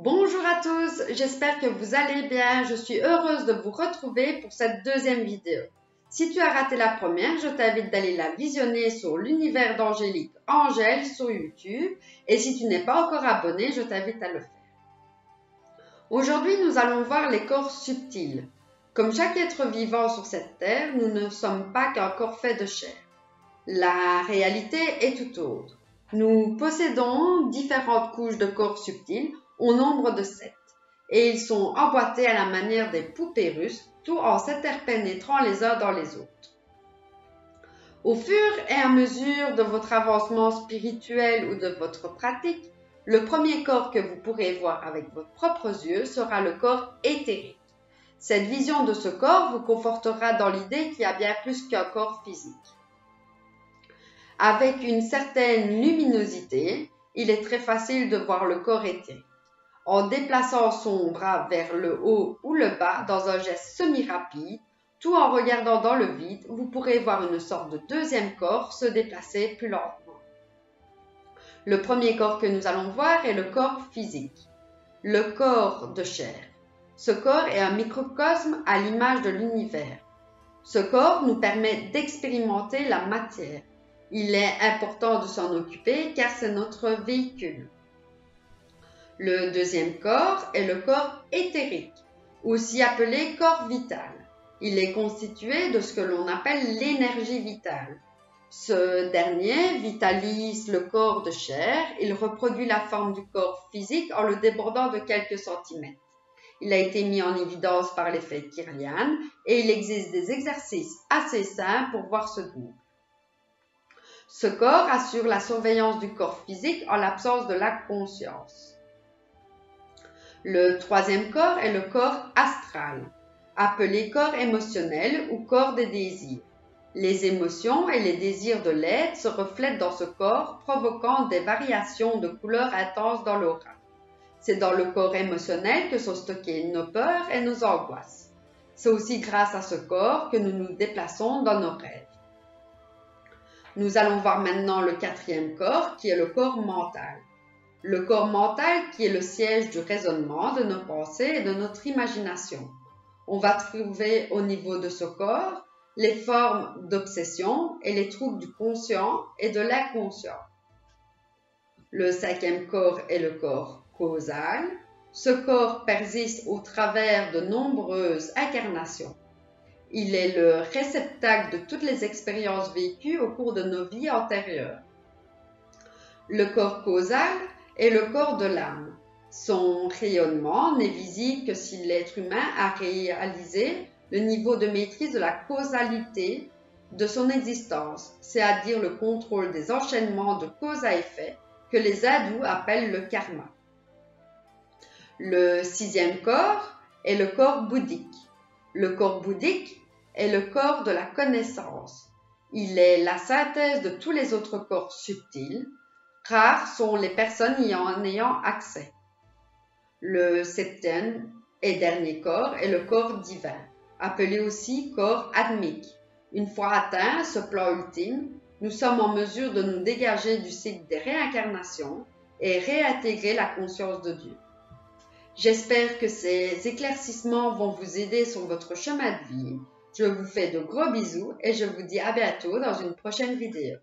Bonjour à tous, j'espère que vous allez bien. Je suis heureuse de vous retrouver pour cette deuxième vidéo. Si tu as raté la première, je t'invite d'aller la visionner sur l'univers d'Angélique Angèle sur YouTube. Et si tu n'es pas encore abonné, je t'invite à le faire. Aujourd'hui, nous allons voir les corps subtils. Comme chaque être vivant sur cette terre, nous ne sommes pas qu'un corps fait de chair. La réalité est tout autre. Nous possédons différentes couches de corps subtils au nombre de 7 et ils sont emboîtés à la manière des poupées russes, tout en s'interpénétrant les uns dans les autres. Au fur et à mesure de votre avancement spirituel ou de votre pratique, le premier corps que vous pourrez voir avec vos propres yeux sera le corps éthérique. Cette vision de ce corps vous confortera dans l'idée qu'il y a bien plus qu'un corps physique. Avec une certaine luminosité, il est très facile de voir le corps éthérique. En déplaçant son bras vers le haut ou le bas dans un geste semi-rapide, tout en regardant dans le vide, vous pourrez voir une sorte de deuxième corps se déplacer plus lentement. Le premier corps que nous allons voir est le corps physique, le corps de chair. Ce corps est un microcosme à l'image de l'univers. Ce corps nous permet d'expérimenter la matière. Il est important de s'en occuper car c'est notre véhicule. Le deuxième corps est le corps éthérique, aussi appelé corps vital. Il est constitué de ce que l'on appelle l'énergie vitale. Ce dernier vitalise le corps de chair, il reproduit la forme du corps physique en le débordant de quelques centimètres. Il a été mis en évidence par l'effet Kirlian et il existe des exercices assez simples pour voir ce double. Ce corps assure la surveillance du corps physique en l'absence de la conscience. Le troisième corps est le corps astral, appelé corps émotionnel ou corps des désirs. Les émotions et les désirs de l'être se reflètent dans ce corps, provoquant des variations de couleurs intenses dans l'aura. C'est dans le corps émotionnel que sont stockées nos peurs et nos angoisses. C'est aussi grâce à ce corps que nous nous déplaçons dans nos rêves. Nous allons voir maintenant le quatrième corps qui est le corps mental. Le corps mental qui est le siège du raisonnement, de nos pensées et de notre imagination. On va trouver au niveau de ce corps les formes d'obsession et les troubles du conscient et de l'inconscient. Le cinquième corps est le corps causal. Ce corps persiste au travers de nombreuses incarnations. Il est le réceptacle de toutes les expériences vécues au cours de nos vies antérieures. Le corps causal est le corps de l'âme. Son rayonnement n'est visible que si l'être humain a réalisé le niveau de maîtrise de la causalité de son existence, c'est-à-dire le contrôle des enchaînements de cause à effet que les hindous appellent le karma. Le sixième corps est le corps bouddhique. Le corps bouddhique est le corps de la connaissance. Il est la synthèse de tous les autres corps subtils. Rares sont les personnes y en ayant accès. Le septième et dernier corps est le corps divin, appelé aussi corps atmique. Une fois atteint ce plan ultime, nous sommes en mesure de nous dégager du cycle des réincarnations et réintégrer la conscience de Dieu. J'espère que ces éclaircissements vont vous aider sur votre chemin de vie. Je vous fais de gros bisous et je vous dis à bientôt dans une prochaine vidéo.